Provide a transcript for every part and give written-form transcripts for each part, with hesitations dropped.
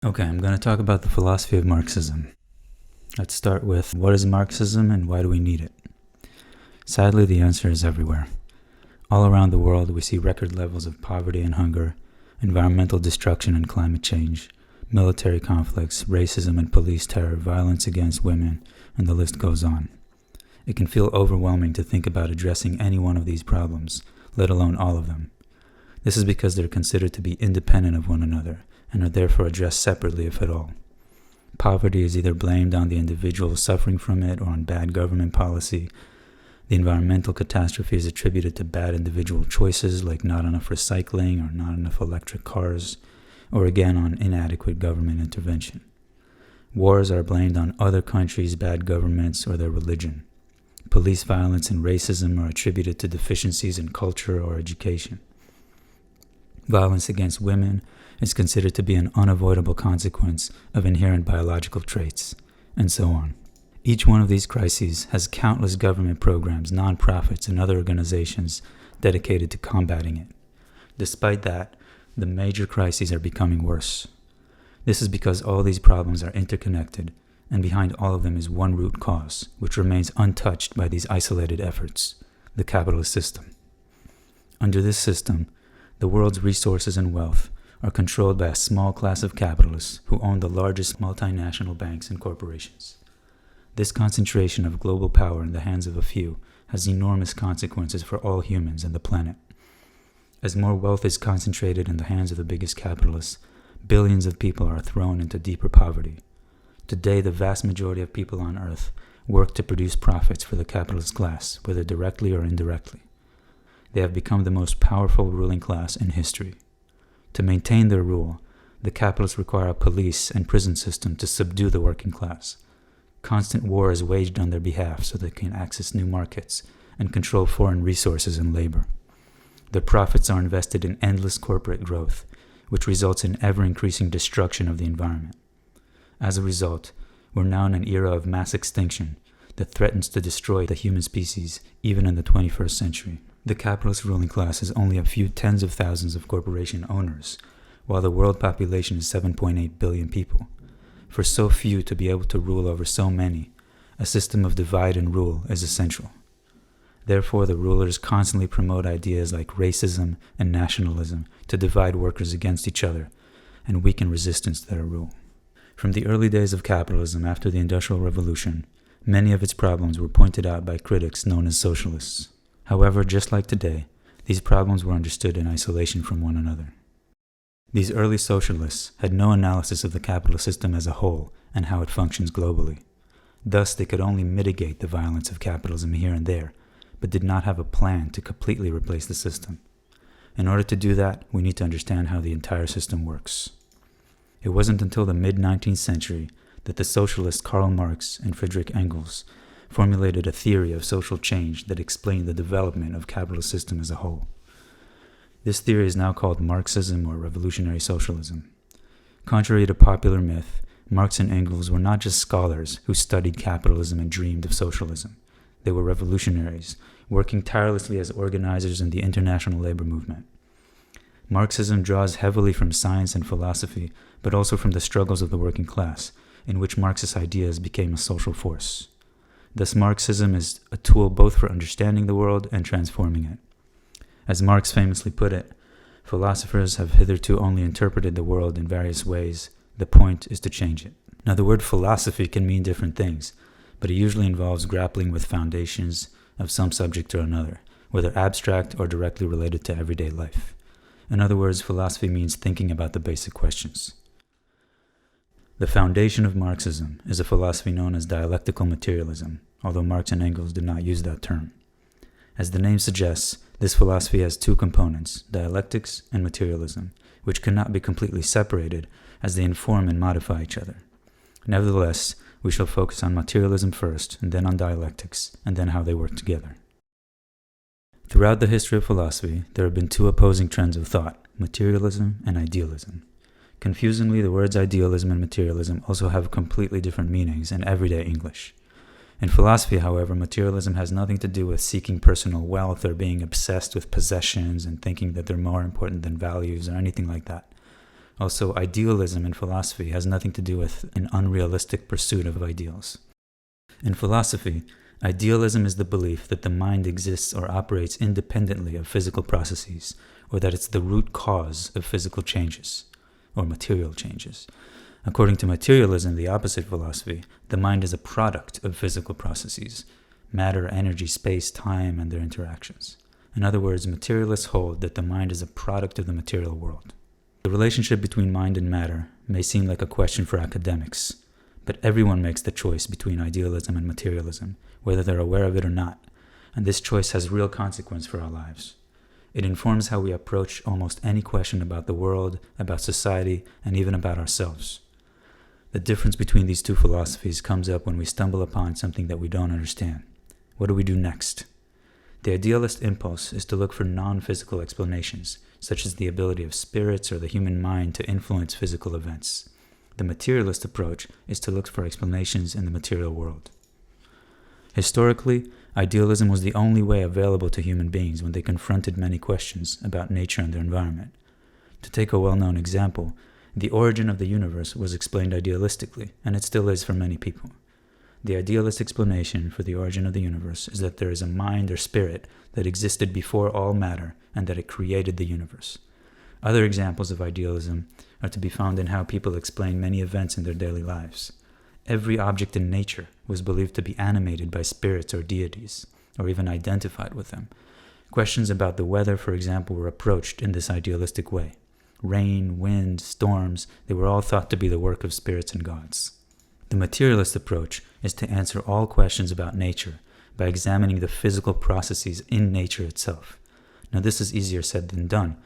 Okay, I'm going to talk about the philosophy of Marxism. Let's start with what is Marxism and why do we need it? Sadly, the answer is everywhere. All around the world, we see record levels of poverty and hunger, environmental destruction and climate change, military conflicts, racism and police terror, violence against women, and the list goes on. It can feel overwhelming to think about addressing any one of these problems, let alone all of them. This is because they're considered to be independent of one another, and are therefore addressed separately if at all. Poverty is either blamed on the individual suffering from it or on bad government policy. The environmental catastrophe is attributed to bad individual choices like not enough recycling or not enough electric cars, or again on inadequate government intervention. Wars are blamed on other countries' bad governments or their religion. Police violence and racism are attributed to deficiencies in culture or education. Violence against women is considered to be an unavoidable consequence of inherent biological traits, and so on. Each one of these crises has countless government programs, nonprofits, and other organizations dedicated to combating it. Despite that, the major crises are becoming worse. This is because all these problems are interconnected, and behind all of them is one root cause, which remains untouched by these isolated efforts: the capitalist system. Under this system, the world's resources and wealth are controlled by a small class of capitalists who own the largest multinational banks and corporations. This concentration of global power in the hands of a few has enormous consequences for all humans and the planet. As more wealth is concentrated in the hands of the biggest capitalists, billions of people are thrown into deeper poverty. Today, the vast majority of people on Earth work to produce profits for the capitalist class, whether directly or indirectly. They have become the most powerful ruling class in history. To maintain their rule, the capitalists require a police and prison system to subdue the working class. Constant war is waged on their behalf so they can access new markets and control foreign resources and labor. Their profits are invested in endless corporate growth, which results in ever-increasing destruction of the environment. As a result, we're now in an era of mass extinction that threatens to destroy the human species even in the 21st century. The capitalist ruling class has only a few tens of thousands of corporation owners, while the world population is 7.8 billion people. For so few to be able to rule over so many, a system of divide and rule is essential. Therefore, the rulers constantly promote ideas like racism and nationalism to divide workers against each other and weaken resistance to their rule. From the early days of capitalism after the Industrial Revolution, many of its problems were pointed out by critics known as socialists. However, just like today, these problems were understood in isolation from one another. These early socialists had no analysis of the capitalist system as a whole and how it functions globally. Thus, they could only mitigate the violence of capitalism here and there, but did not have a plan to completely replace the system. In order to do that, we need to understand how the entire system works. It wasn't until the mid-19th century that the socialists Karl Marx and Friedrich Engels formulated a theory of social change that explained the development of capitalist system as a whole. This theory is now called Marxism or revolutionary socialism. Contrary to popular myth, Marx and Engels were not just scholars who studied capitalism and dreamed of socialism. They were revolutionaries, working tirelessly as organizers in the international labor movement. Marxism draws heavily from science and philosophy, but also from the struggles of the working class, in which Marxist ideas became a social force. Thus, Marxism is a tool both for understanding the world and transforming it. As Marx famously put it, philosophers have hitherto only interpreted the world in various ways. The point is to change it. Now, the word philosophy can mean different things, but it usually involves grappling with foundations of some subject or another, whether abstract or directly related to everyday life. In other words, philosophy means thinking about the basic questions. The foundation of Marxism is a philosophy known as Dialectical Materialism, although Marx and Engels did not use that term. As the name suggests, this philosophy has two components, dialectics and materialism, which cannot be completely separated as they inform and modify each other. Nevertheless, we shall focus on materialism first, and then on dialectics, and then how they work together. Throughout the history of philosophy, there have been two opposing trends of thought, materialism and idealism. Confusingly, the words idealism and materialism also have completely different meanings in everyday English. In philosophy, however, materialism has nothing to do with seeking personal wealth or being obsessed with possessions and thinking that they're more important than values or anything like that. Also, idealism in philosophy has nothing to do with an unrealistic pursuit of ideals. In philosophy, idealism is the belief that the mind exists or operates independently of physical processes, or that it's the root cause of physical changes, or material changes. According to materialism, the opposite philosophy, the mind is a product of physical processes, matter, energy, space, time, and their interactions. In other words, materialists hold that the mind is a product of the material world. The relationship between mind and matter may seem like a question for academics, but everyone makes the choice between idealism and materialism, whether they're aware of it or not, and this choice has real consequence for our lives. It informs how we approach almost any question about the world, about society, and even about ourselves. The difference between these two philosophies comes up when we stumble upon something that we don't understand. What do we do next? The idealist impulse is to look for non-physical explanations, such as the ability of spirits or the human mind to influence physical events. The materialist approach is to look for explanations in the material world. Historically, idealism was the only way available to human beings when they confronted many questions about nature and their environment. To take a well-known example, the origin of the universe was explained idealistically, and it still is for many people. The idealist explanation for the origin of the universe is that there is a mind or spirit that existed before all matter and that it created the universe. Other examples of idealism are to be found in how people explain many events in their daily lives. Every object in nature was believed to be animated by spirits or deities, or even identified with them. Questions about the weather, for example, were approached in this idealistic way. Rain, wind, storms, they were all thought to be the work of spirits and gods. The materialist approach is to answer all questions about nature by examining the physical processes in nature itself. Now, this is easier said than done.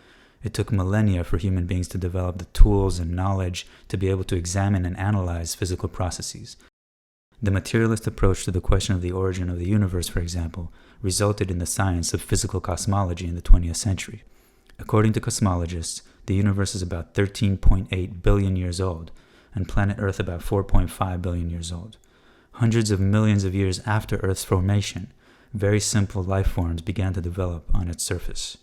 It took millennia for human beings to develop the tools and knowledge to be able to examine and analyze physical processes. The materialist approach to the question of the origin of the universe, for example, resulted in the science of physical cosmology in the 20th century. According to cosmologists, the universe is about 13.8 billion years old, and planet Earth about 4.5 billion years old. Hundreds of millions of years after Earth's formation, very simple life forms began to develop on its surface.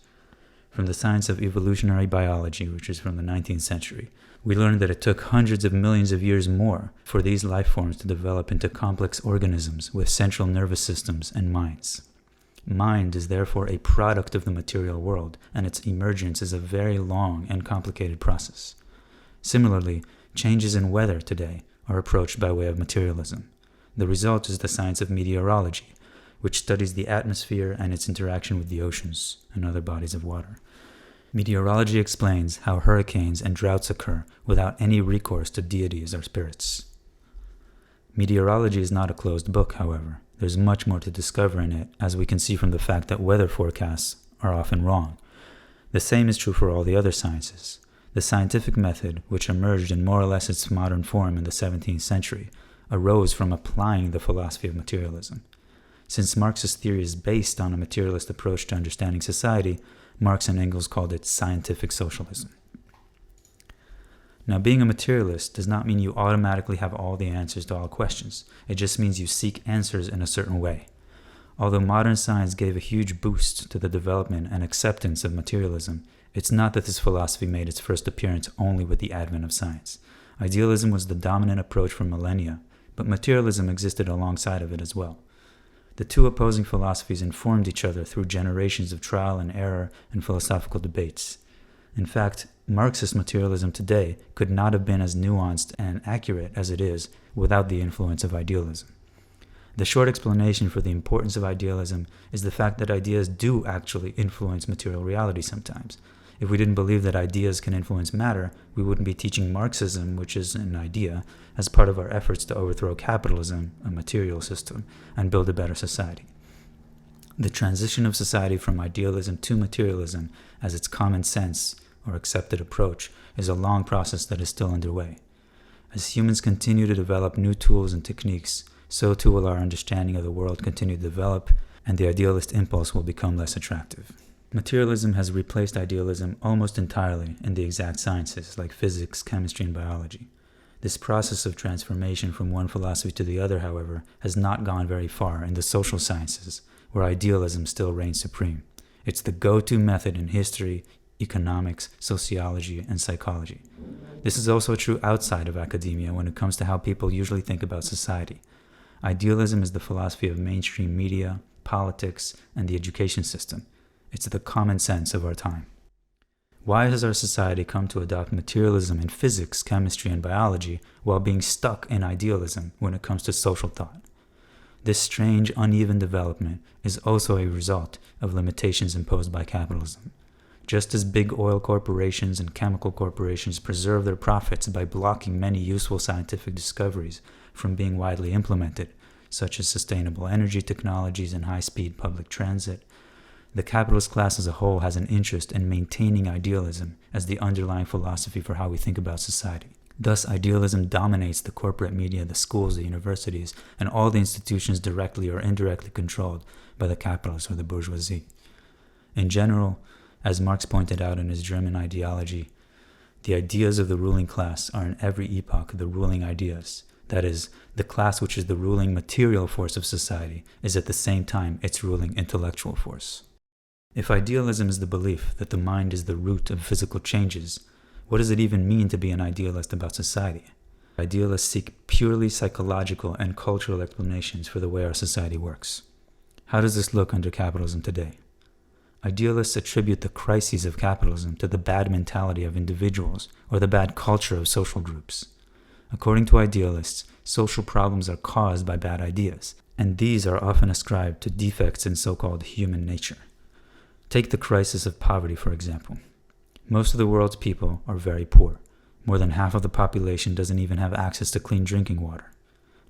From the science of evolutionary biology, which is from the 19th century, we learned that it took hundreds of millions of years more for these life forms to develop into complex organisms with central nervous systems and minds. Mind is therefore a product of the material world, and its emergence is a very long and complicated process. Similarly, changes in weather today are approached by way of materialism. The result is the science of meteorology, which studies the atmosphere and its interaction with the oceans and other bodies of water. Meteorology explains how hurricanes and droughts occur without any recourse to deities or spirits. Meteorology is not a closed book, however. There's much more to discover in it, as we can see from the fact that weather forecasts are often wrong. The same is true for all the other sciences. The scientific method, which emerged in more or less its modern form in the 17th century, arose from applying the philosophy of materialism. Since Marx's theory is based on a materialist approach to understanding society, Marx and Engels called it scientific socialism. Now, being a materialist does not mean you automatically have all the answers to all questions. It just means you seek answers in a certain way. Although modern science gave a huge boost to the development and acceptance of materialism, it's not that this philosophy made its first appearance only with the advent of science. Idealism was the dominant approach for millennia, but materialism existed alongside of it as well. The two opposing philosophies informed each other through generations of trial and error and philosophical debates. In fact, Marxist materialism today could not have been as nuanced and accurate as it is without the influence of idealism. The short explanation for the importance of idealism is the fact that ideas do actually influence material reality sometimes. If we didn't believe that ideas can influence matter, we wouldn't be teaching Marxism, which is an idea, as part of our efforts to overthrow capitalism, a material system, and build a better society. The transition of society from idealism to materialism as its common sense or accepted approach is a long process that is still underway. As humans continue to develop new tools and techniques, so too will our understanding of the world continue to develop, and the idealist impulse will become less attractive. Materialism has replaced idealism almost entirely in the exact sciences like physics, chemistry, and biology. This process of transformation from one philosophy to the other, however, has not gone very far in the social sciences, where idealism still reigns supreme. It's the go-to method in history, economics, sociology, and psychology. This is also true outside of academia when it comes to how people usually think about society. Idealism is the philosophy of mainstream media, politics, and the education system. It's the common sense of our time. Why has our society come to adopt materialism in physics, chemistry, and biology while being stuck in idealism when it comes to social thought? This strange, uneven development is also a result of limitations imposed by capitalism. Just as big oil corporations and chemical corporations preserve their profits by blocking many useful scientific discoveries from being widely implemented, such as sustainable energy technologies and high-speed public transit, the capitalist class as a whole has an interest in maintaining idealism as the underlying philosophy for how we think about society. Thus, idealism dominates the corporate media, the schools, the universities, and all the institutions directly or indirectly controlled by the capitalists or the bourgeoisie. In general, as Marx pointed out in his German ideology, the ideas of the ruling class are in every epoch the ruling ideas. That is, the class which is the ruling material force of society is at the same time its ruling intellectual force. If idealism is the belief that the mind is the root of physical changes, what does it even mean to be an idealist about society? Idealists seek purely psychological and cultural explanations for the way our society works. How does this look under capitalism today? Idealists attribute the crises of capitalism to the bad mentality of individuals or the bad culture of social groups. According to idealists, social problems are caused by bad ideas, and these are often ascribed to defects in so-called human nature. Take the crisis of poverty, for example. Most of the world's people are very poor. More than half of the population doesn't even have access to clean drinking water.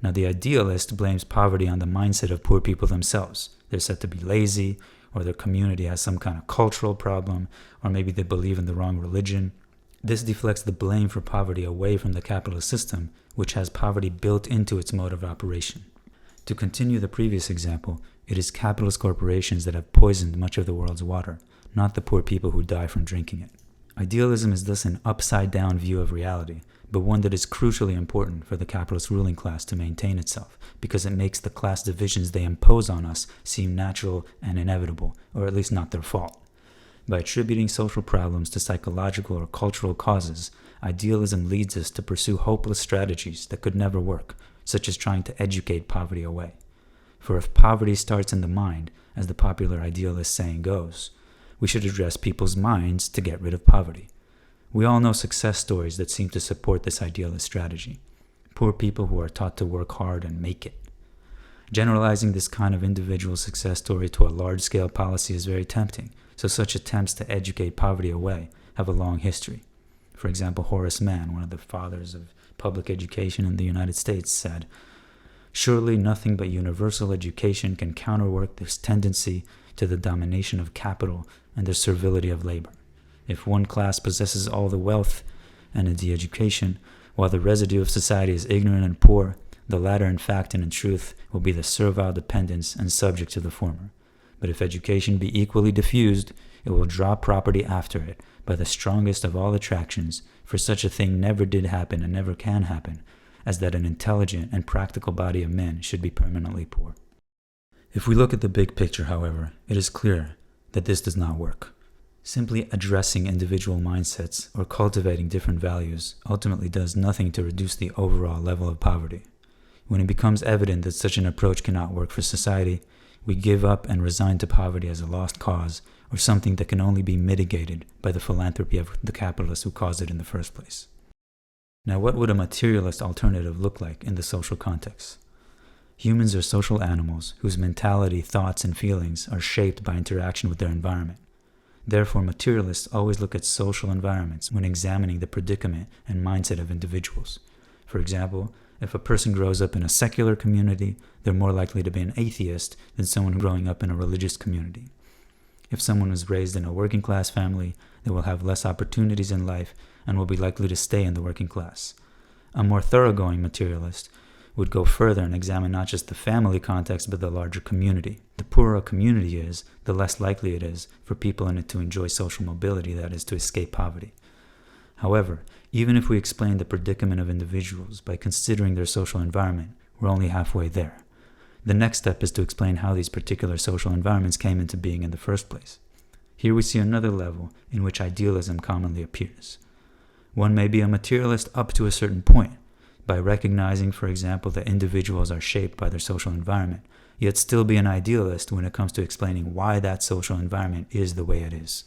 Now, the idealist blames poverty on the mindset of poor people themselves. They're said to be lazy, or their community has some kind of cultural problem, or maybe they believe in the wrong religion. This deflects the blame for poverty away from the capitalist system, which has poverty built into its mode of operation. To continue the previous example, it is capitalist corporations that have poisoned much of the world's water, not the poor people who die from drinking it. Idealism is thus an upside-down view of reality, but one that is crucially important for the capitalist ruling class to maintain itself, because it makes the class divisions they impose on us seem natural and inevitable, or at least not their fault. By attributing social problems to psychological or cultural causes, idealism leads us to pursue hopeless strategies that could never work, such as trying to educate poverty away. For if poverty starts in the mind, as the popular idealist saying goes, we should address people's minds to get rid of poverty. We all know success stories that seem to support this idealist strategy. Poor people who are taught to work hard and make it. Generalizing this kind of individual success story to a large-scale policy is very tempting, so such attempts to educate poverty away have a long history. For example, Horace Mann, one of the fathers of public education in the United States, said, "Surely nothing but universal education can counterwork this tendency to the domination of capital and the servility of labor. If one class possesses all the wealth and the education, while the residue of society is ignorant and poor, the latter in fact and in truth will be the servile dependents and subject to the former. But if education be equally diffused, it will draw property after it by the strongest of all attractions, for such a thing never did happen and never can happen, as that an intelligent and practical body of men should be permanently poor." If we look at the big picture, however, it is clear that this does not work. Simply addressing individual mindsets or cultivating different values ultimately does nothing to reduce the overall level of poverty. When it becomes evident that such an approach cannot work for society, we give up and resign to poverty as a lost cause or something that can only be mitigated by the philanthropy of the capitalists who caused it in the first place. Now, what would a materialist alternative look like in the social context? Humans are social animals whose mentality, thoughts, and feelings are shaped by interaction with their environment. Therefore, materialists always look at social environments when examining the predicament and mindset of individuals. For example, if a person grows up in a secular community, they're more likely to be an atheist than someone growing up in a religious community. If someone was raised in a working class family, they will have less opportunities in life and will be likely to stay in the working class. A more thoroughgoing materialist would go further and examine not just the family context but the larger community. The poorer a community is, the less likely it is for people in it to enjoy social mobility, that is, to escape poverty. However, even if we explain the predicament of individuals by considering their social environment, we're only halfway there. The next step is to explain how these particular social environments came into being in the first place. Here we see another level in which idealism commonly appears. One may be a materialist up to a certain point, by recognizing, for example, that individuals are shaped by their social environment, yet still be an idealist when it comes to explaining why that social environment is the way it is.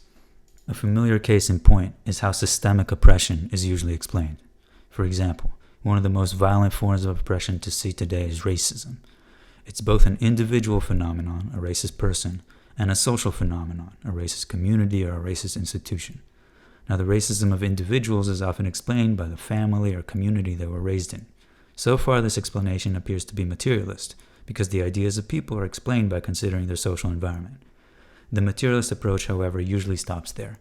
A familiar case in point is how systemic oppression is usually explained. For example, one of the most violent forms of oppression to see today is racism. It's both an individual phenomenon, a racist person, and a social phenomenon, a racist community or a racist institution. Now, the racism of individuals is often explained by the family or community they were raised in. So far, this explanation appears to be materialist, because the ideas of people are explained by considering their social environment. The materialist approach, however, usually stops there.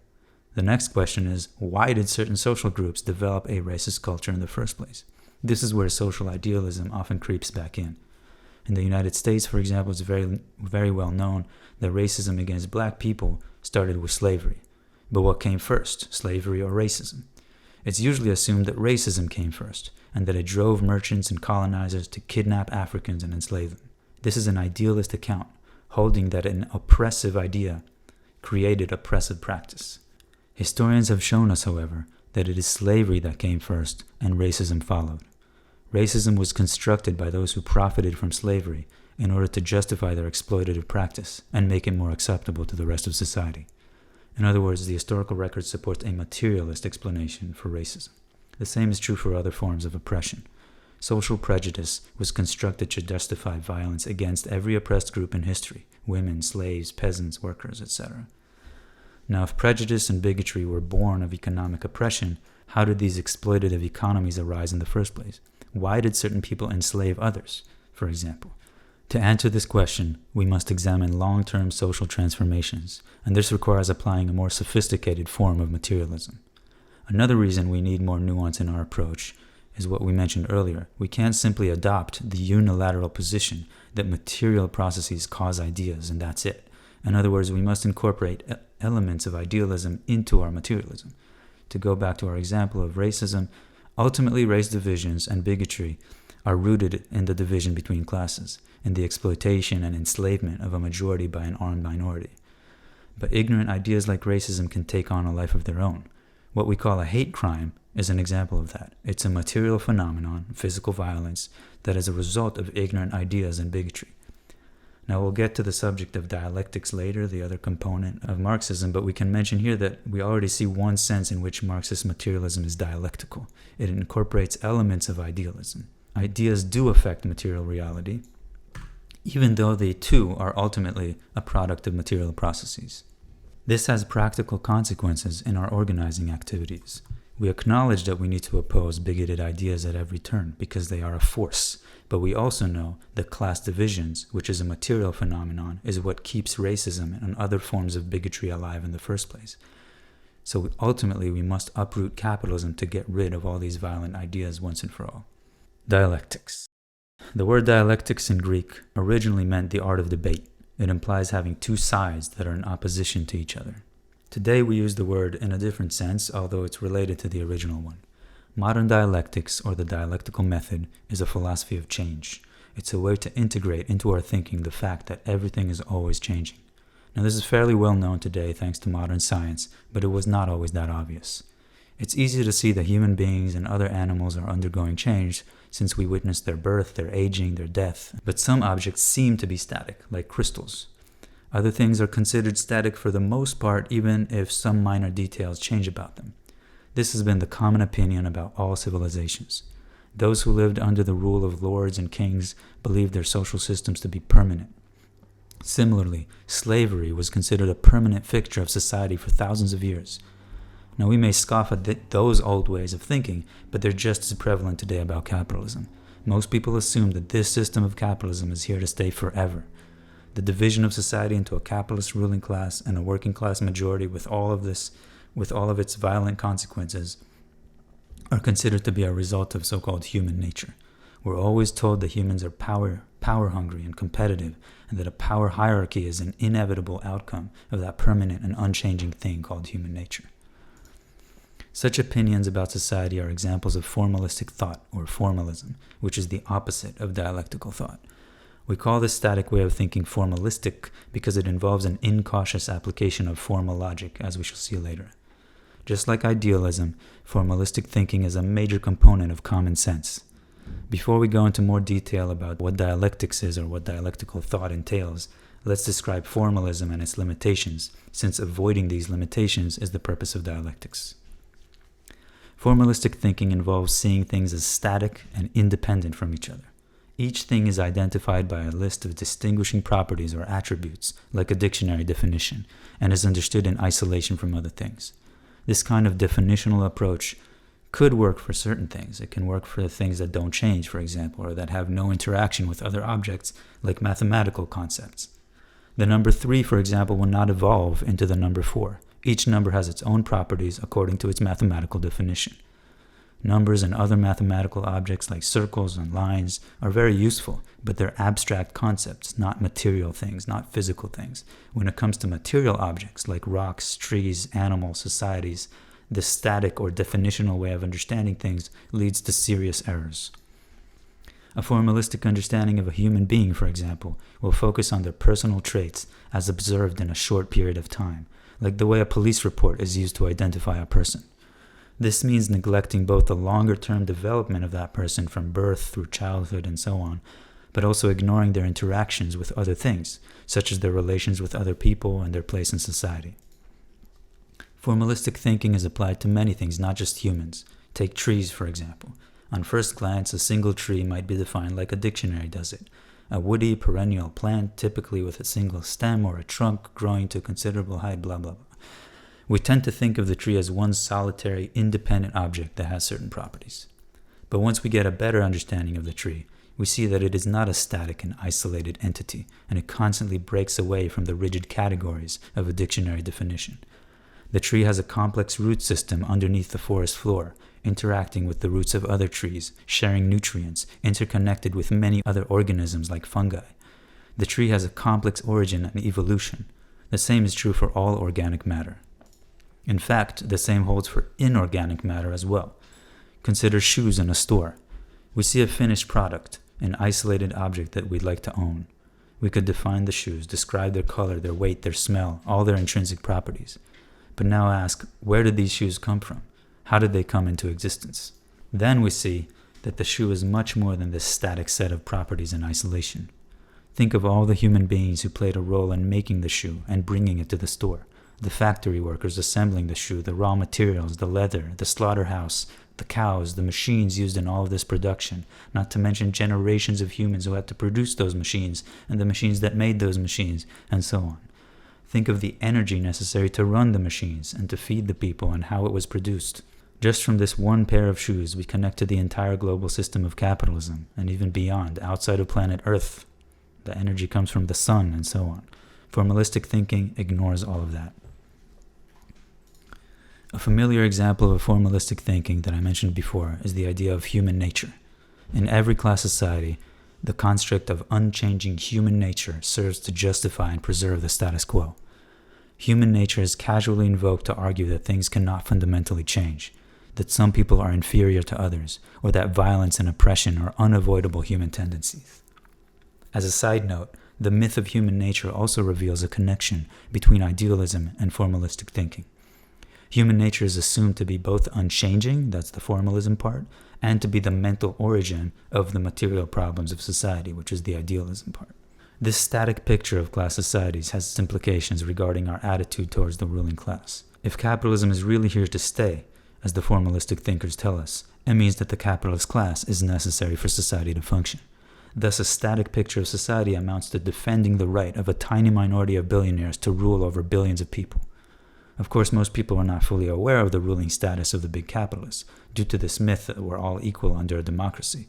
The next question is, why did certain social groups develop a racist culture in the first place? This is where social idealism often creeps back in. In the United States, for example, it's very well known that racism against black people started with slavery. But what came first, slavery or racism? It's usually assumed that racism came first, and that it drove merchants and colonizers to kidnap Africans and enslave them. This is an idealist account, holding that an oppressive idea created oppressive practice. Historians have shown us, however, that it is slavery that came first and racism followed. Racism was constructed by those who profited from slavery in order to justify their exploitative practice and make it more acceptable to the rest of society. In other words, the historical record supports a materialist explanation for racism. The same is true for other forms of oppression. Social prejudice was constructed to justify violence against every oppressed group in history: women, slaves, peasants, workers, etc. Now, if prejudice and bigotry were born of economic oppression, how did these exploitative economies arise in the first place? Why did certain people enslave others, for example? To answer this question, we must examine long-term social transformations, and this requires applying a more sophisticated form of materialism. Another reason we need more nuance in our approach is what we mentioned earlier. We can't simply adopt the unilateral position that material processes cause ideas and that's it. In other words, we must incorporate elements of idealism into our materialism. To go back to our example of racism, ultimately race divisions and bigotry are rooted in the division between classes, in the exploitation and enslavement of a majority by an armed minority. But ignorant ideas like racism can take on a life of their own. What we call a hate crime is an example of that. It's a material phenomenon, physical violence, that is a result of ignorant ideas and bigotry. Now, we'll get to the subject of dialectics later, the other component of Marxism, but we can mention here that we already see one sense in which Marxist materialism is dialectical. It incorporates elements of idealism. Ideas do affect material reality, even though they too are ultimately a product of material processes. This has practical consequences in our organizing activities. We acknowledge that we need to oppose bigoted ideas at every turn because they are a force, but we also know that class divisions, which is a material phenomenon, is what keeps racism and other forms of bigotry alive in the first place. So ultimately, we must uproot capitalism to get rid of all these violent ideas once and for all. Dialectics. The word dialectics in Greek originally meant the art of debate. It implies having two sides that are in opposition to each other. Today we use the word in a different sense, although it's related to the original one. Modern dialectics, or the dialectical method, is a philosophy of change. It's a way to integrate into our thinking the fact that everything is always changing. Now, this is fairly well known today thanks to modern science, but it was not always that obvious. It's easy to see that human beings and other animals are undergoing change since we witness their birth, their aging, their death. But some objects seem to be static, like crystals. Other things are considered static for the most part, even if some minor details change about them. This has been the common opinion about all civilizations. Those who lived under the rule of lords and kings believed their social systems to be permanent. Similarly, slavery was considered a permanent fixture of society for thousands of years. Now, we may scoff at those old ways of thinking, but they're just as prevalent today about capitalism. Most people assume that this system of capitalism is here to stay forever. The division of society into a capitalist ruling class and a working class majority with all of its violent consequences are considered to be a result of so-called human nature. We're always told that humans are power hungry and competitive, and that a power hierarchy is an inevitable outcome of that permanent and unchanging thing called human nature. Such opinions about society are examples of formalistic thought, or formalism, which is the opposite of dialectical thought. We call this static way of thinking formalistic because it involves an incautious application of formal logic, as we shall see later. Just like idealism, formalistic thinking is a major component of common sense. Before we go into more detail about what dialectics is or what dialectical thought entails, let's describe formalism and its limitations, since avoiding these limitations is the purpose of dialectics. Formalistic thinking involves seeing things as static and independent from each other. Each thing is identified by a list of distinguishing properties or attributes, like a dictionary definition, and is understood in isolation from other things. This kind of definitional approach could work for certain things. It can work for things that don't change, for example, or that have no interaction with other objects, like mathematical concepts. The number 3, for example, will not evolve into the number 4. Each number has its own properties according to its mathematical definition. Numbers and other mathematical objects like circles and lines are very useful, but they're abstract concepts, not material things, not physical things. When it comes to material objects like rocks, trees, animals, societies, the static or definitional way of understanding things leads to serious errors. A formalistic understanding of a human being, for example, will focus on their personal traits as observed in a short period of time, like the way a police report is used to identify a person. This means neglecting both the longer-term development of that person from birth through childhood and so on, but also ignoring their interactions with other things, such as their relations with other people and their place in society. Formalistic thinking is applied to many things, not just humans. Take trees, for example. On first glance, a single tree might be defined like a dictionary does it. A woody, perennial plant, typically with a single stem or a trunk growing to a considerable height, blah, blah, blah. We tend to think of the tree as one solitary, independent object that has certain properties. But once we get a better understanding of the tree, we see that it is not a static and isolated entity, and it constantly breaks away from the rigid categories of a dictionary definition. The tree has a complex root system underneath the forest floor, interacting with the roots of other trees, sharing nutrients, interconnected with many other organisms like fungi. The tree has a complex origin and evolution. The same is true for all organic matter. In fact, the same holds for inorganic matter as well. Consider shoes in a store. We see a finished product, an isolated object that we'd like to own. We could define the shoes, describe their color, their weight, their smell, all their intrinsic properties. But now ask, where did these shoes come from? How did they come into existence? Then we see that the shoe is much more than this static set of properties in isolation. Think of all the human beings who played a role in making the shoe and bringing it to the store. The factory workers assembling the shoe, the raw materials, the leather, the slaughterhouse, the cows, the machines used in all of this production, not to mention generations of humans who had to produce those machines and the machines that made those machines, and so on. Think of the energy necessary to run the machines and to feed the people and how it was produced. Just from this one pair of shoes, we connect to the entire global system of capitalism, and even beyond, outside of planet Earth. The energy comes from the sun, and so on. Formalistic thinking ignores all of that. A familiar example of formalistic thinking that I mentioned before is the idea of human nature. In every class society, the construct of unchanging human nature serves to justify and preserve the status quo. Human nature is casually invoked to argue that things cannot fundamentally change, that some people are inferior to others, or that violence and oppression are unavoidable human tendencies. As a side note, the myth of human nature also reveals a connection between idealism and formalistic thinking. Human nature is assumed to be both unchanging, that's the formalism part, and to be the mental origin of the material problems of society, which is the idealism part. This static picture of class societies has its implications regarding our attitude towards the ruling class. If capitalism is really here to stay, as the formalistic thinkers tell us, it means that the capitalist class is necessary for society to function. Thus, a static picture of society amounts to defending the right of a tiny minority of billionaires to rule over billions of people. Of course, most people are not fully aware of the ruling status of the big capitalists, due to this myth that we're all equal under a democracy.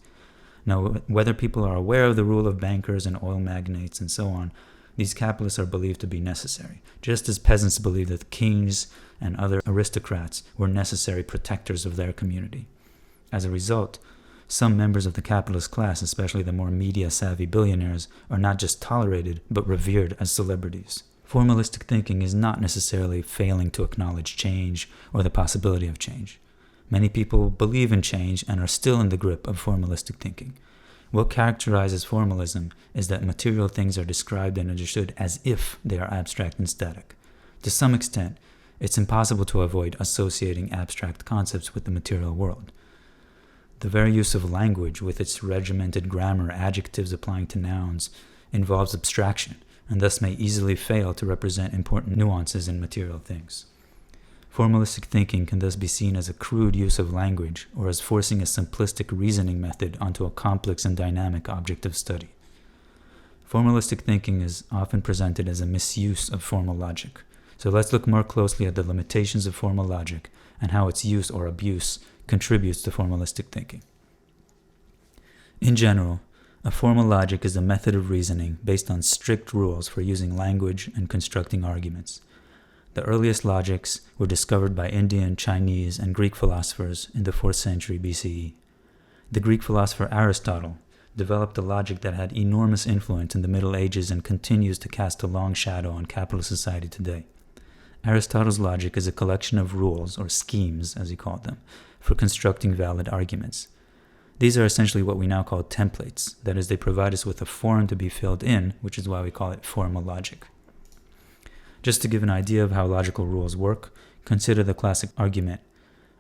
Now, whether people are aware of the rule of bankers and oil magnates and so on, these capitalists are believed to be necessary, just as peasants believed that kings and other aristocrats were necessary protectors of their community. As a result, some members of the capitalist class, especially the more media-savvy billionaires, are not just tolerated, but revered as celebrities. Formalistic thinking is not necessarily failing to acknowledge change or the possibility of change. Many people believe in change and are still in the grip of formalistic thinking. What characterizes formalism is that material things are described and understood as if they are abstract and static. To some extent, it's impossible to avoid associating abstract concepts with the material world. The very use of language, with its regimented grammar, adjectives applying to nouns, involves abstraction, and thus may easily fail to represent important nuances in material things. Formalistic thinking can thus be seen as a crude use of language, or as forcing a simplistic reasoning method onto a complex and dynamic object of study. Formalistic thinking is often presented as a misuse of formal logic. So let's look more closely at the limitations of formal logic and how its use or abuse contributes to formalistic thinking. In general, a formal logic is a method of reasoning based on strict rules for using language and constructing arguments. The earliest logics were discovered by Indian, Chinese, and Greek philosophers in the 4th century BCE. The Greek philosopher Aristotle developed a logic that had enormous influence in the Middle Ages and continues to cast a long shadow on capitalist society today. Aristotle's logic is a collection of rules, or schemes as he called them, for constructing valid arguments. These are essentially what we now call templates. That is, they provide us with a form to be filled in, which is why we call it formal logic. Just to give an idea of how logical rules work, consider the classic argument: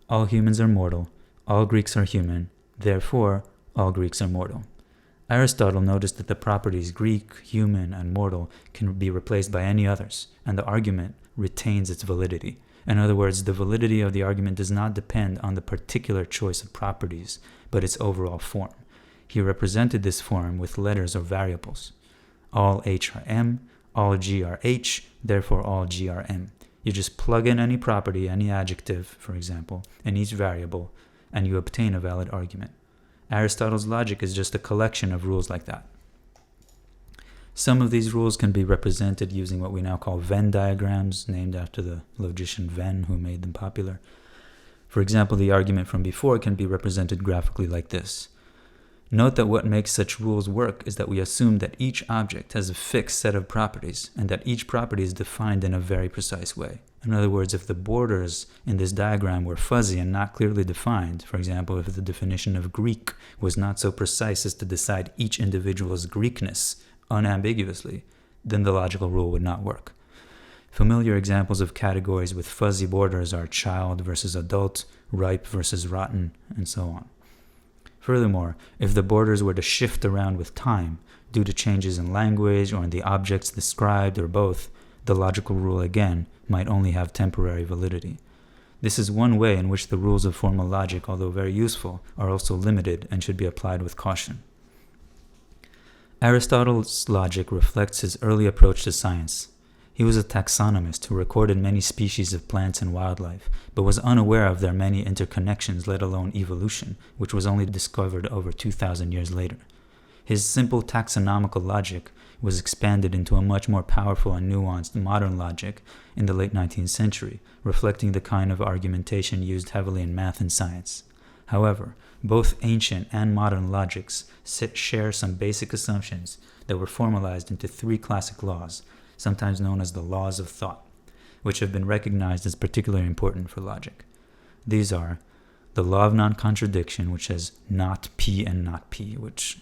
all humans are mortal, all Greeks are human, therefore all Greeks are mortal. Aristotle noticed that the properties Greek, human, and mortal can be replaced by any others, and the argument retains its validity. In other words, the validity of the argument does not depend on the particular choice of properties, but its overall form. He represented this form with letters or variables. All H are M, all G are H, therefore all G are M. You just plug in any property, any adjective, for example, in each variable, and you obtain a valid argument. Aristotle's logic is just a collection of rules like that. Some of these rules can be represented using what we now call Venn diagrams, named after the logician Venn who made them popular. For example, the argument from before can be represented graphically like this. Note that what makes such rules work is that we assume that each object has a fixed set of properties and that each property is defined in a very precise way. In other words, if the borders in this diagram were fuzzy and not clearly defined, for example, if the definition of Greek was not so precise as to decide each individual's Greekness unambiguously, then the logical rule would not work. Familiar examples of categories with fuzzy borders are child versus adult, ripe versus rotten, and so on. Furthermore, if the borders were to shift around with time, due to changes in language or in the objects described or both, the logical rule again might only have temporary validity. This is one way in which the rules of formal logic, although very useful, are also limited and should be applied with caution. Aristotle's logic reflects his early approach to science. He was a taxonomist who recorded many species of plants and wildlife, but was unaware of their many interconnections, let alone evolution, which was only discovered over 2,000 years later. His simple taxonomical logic was expanded into a much more powerful and nuanced modern logic in the late 19th century, reflecting the kind of argumentation used heavily in math and science. However, both ancient and modern logics share some basic assumptions that were formalized into 3 classic laws, sometimes known as the laws of thought, which have been recognized as particularly important for logic. These are the law of non-contradiction, which says not P and not P, which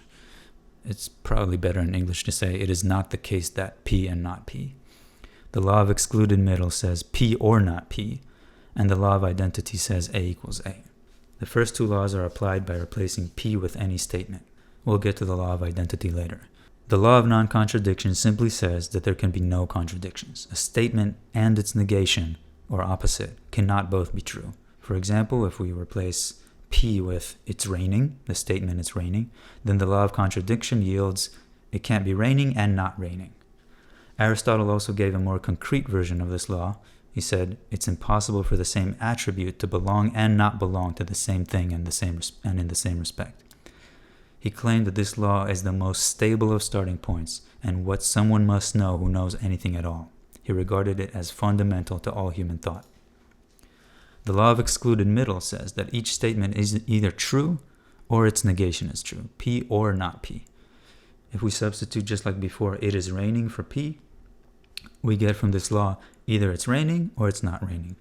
it's probably better in English to say it is not the case that P and not P. The law of excluded middle says P or not P, and the law of identity says A equals A. The first 2 laws are applied by replacing P with any statement. We'll get to the law of identity later. The law of non-contradiction simply says that there can be no contradictions. A statement and its negation, or opposite, cannot both be true. For example, if we replace P with it's raining, the statement it's raining, then the law of contradiction yields it can't be raining and not raining. Aristotle also gave a more concrete version of this law. He said it's impossible for the same attribute to belong and not belong to the same thing in the same respect. He claimed that this law is the most stable of starting points and what someone must know who knows anything at all. He regarded it as fundamental to all human thought. The law of excluded middle says that each statement is either true or its negation is true, P or not P. If we substitute just like before, it is raining for P, we get from this law either it's raining or it's not raining.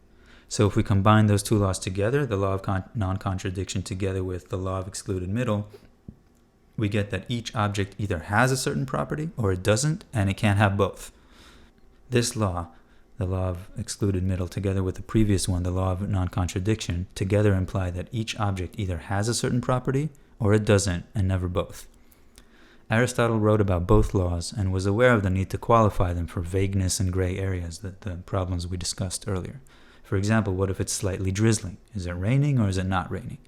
So if we combine those 2 laws together, the law of non-contradiction together with the law of excluded middle, we get that each object either has a certain property or it doesn't, and it can't have both. This law, the law of excluded middle, together with the previous one, the law of non-contradiction, together imply that each object either has a certain property or it doesn't, and never both. Aristotle wrote about both laws and was aware of the need to qualify them for vagueness and gray areas, the problems we discussed earlier. For example, what if it's slightly drizzling? Is it raining or is it not raining?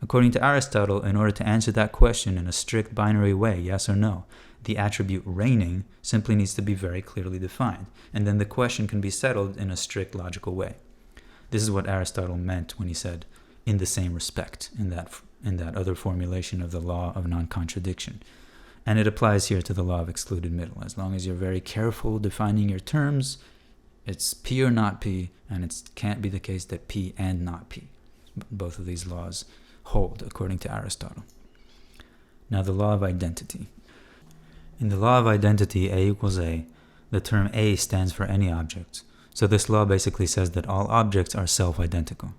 According to Aristotle, in order to answer that question in a strict binary way, yes or no, the attribute raining simply needs to be very clearly defined, and then the question can be settled in a strict logical way. This is what Aristotle meant when he said, in the same respect, in that other formulation of the law of non-contradiction. And it applies here to the law of excluded middle. As long as you're very careful defining your terms, it's P or not P, and it can't be the case that P and not P. Both of these laws hold, according to Aristotle. Now, the law of identity. In the law of identity, A equals A, the term A stands for any object. So this law basically says that all objects are self-identical.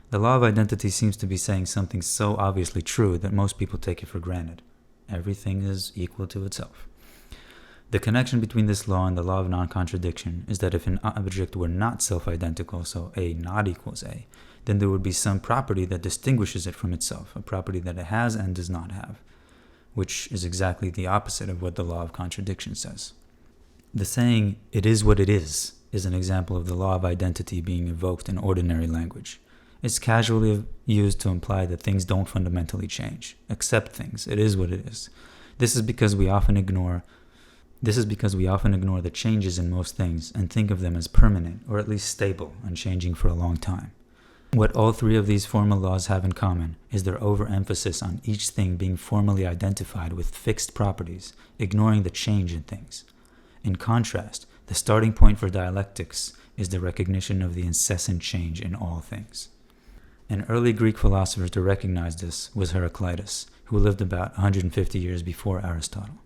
The law of identity seems to be saying something so obviously true that most people take it for granted. Everything is equal to itself. The connection between this law and the law of non-contradiction is that if an object were not self-identical, so A not equals A, then there would be some property that distinguishes it from itself, a property that it has and does not have, which is exactly the opposite of what the law of contradiction says. The saying, "it is what it is an example of the law of identity being evoked in ordinary language. It's casually used to imply that things don't fundamentally change. Accept things. It is what it is. This is because we often ignore the changes in most things and think of them as permanent, or at least stable, and changing for a long time. What all three of these formal laws have in common is their overemphasis on each thing being formally identified with fixed properties, ignoring the change in things. In contrast, the starting point for dialectics is the recognition of the incessant change in all things. An early Greek philosopher to recognize this was Heraclitus, who lived about 150 years before Aristotle.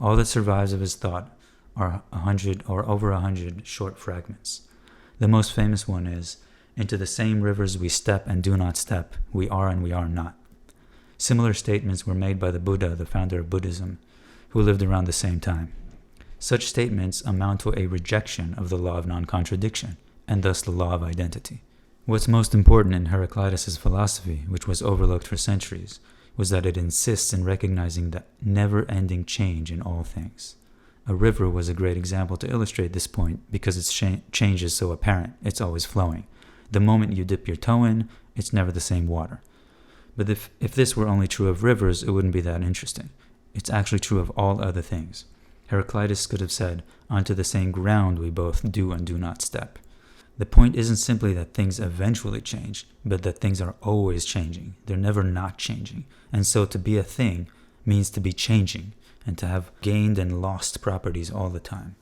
All that survives of his thought are over 100 short fragments. The most famous one is, "Into the same rivers we step and do not step, we are and we are not." Similar statements were made by the Buddha, the founder of Buddhism, who lived around the same time. Such statements amount to a rejection of the law of non-contradiction, and thus the law of identity. What's most important in Heraclitus' philosophy, which was overlooked for centuries, was that it insists in recognizing the never-ending change in all things. A river was a great example to illustrate this point because its change is so apparent, it's always flowing. The moment you dip your toe in, it's never the same water. But if this were only true of rivers, it wouldn't be that interesting. It's actually true of all other things. Heraclitus could have said, "Onto the same ground we both do and do not step." The point isn't simply that things eventually change, but that things are always changing. They're never not changing. And so to be a thing means to be changing and to have gained and lost properties all the time.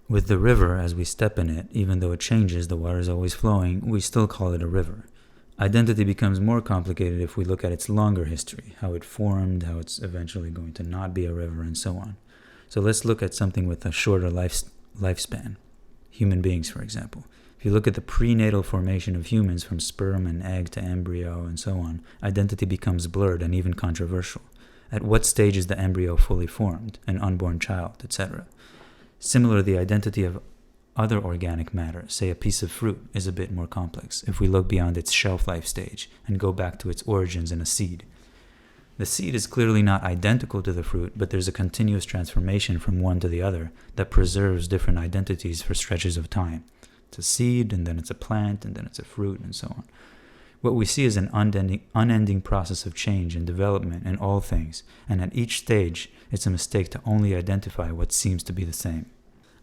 With the river, as we step in it, even though it changes, the water is always flowing, we still call it a river. Identity becomes more complicated if we look at its longer history, how it formed, how it's eventually going to not be a river, and so on. So let's look at something with a shorter lifespan. Human beings, for example. If you look at the prenatal formation of humans from sperm and egg to embryo and so on, identity becomes blurred and even controversial. At what stage is the embryo fully formed, an unborn child, etc.? Similarly, the identity of other organic matter, say a piece of fruit, is a bit more complex if we look beyond its shelf life stage and go back to its origins in a seed. The seed is clearly not identical to the fruit, but there's a continuous transformation from one to the other that preserves different identities for stretches of time. It's a seed, and then it's a plant, and then it's a fruit, and so on. What we see is an unending process of change and development in all things, and at each stage, it's a mistake to only identify what seems to be the same.